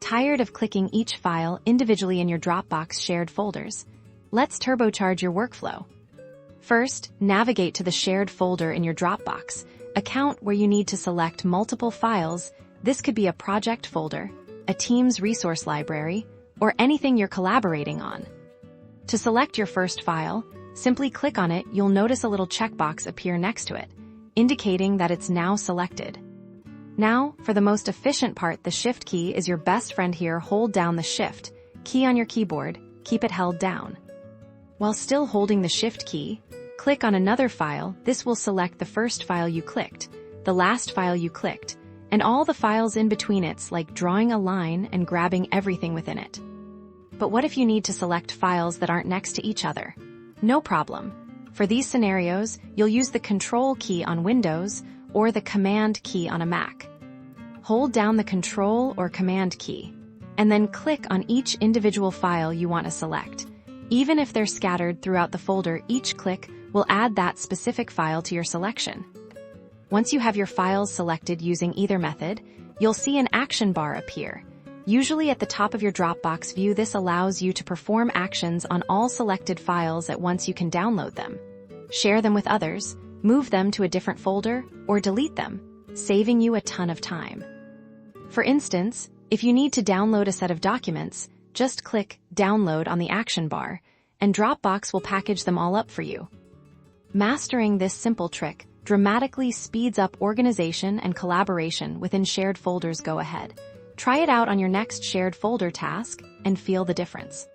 Tired of clicking each file individually in your Dropbox shared folders? Let's turbocharge your workflow. First, navigate to the shared folder in your Dropbox account where you need to select multiple files. This could be a project folder, a team's resource library, or anything you're collaborating on. To select your first file, simply click on it. You'll notice a little checkbox appear next to it, indicating that it's now selected. Now, for the most efficient part, the Shift key is your best friend here. Hold down the Shift key on your keyboard, keep it held down. While still holding the Shift key, click on another file. This will select the first file you clicked, the last file you clicked, and all the files in between. It's like drawing a line and grabbing everything within it. But what if you need to select files that aren't next to each other? No problem. For these scenarios, you'll use the Ctrl key on Windows or the Command key on a Mac. Hold down the Ctrl or Command key, and then click on each individual file you want to select. Even if they're scattered throughout the folder, each click will add that specific file to your selection. Once you have your files selected using either method, you'll see an action bar appear, usually at the top of your Dropbox view. This allows you to perform actions on all selected files at once. You can download them, share them with others, move them to a different folder, or delete them, saving you a ton of time. For instance, if you need to download a set of documents, just click Download on the action bar, and Dropbox will package them all up for you. Mastering this simple trick dramatically speeds up organization and collaboration within shared folders. Go ahead, try it out on your next shared folder task and feel the difference.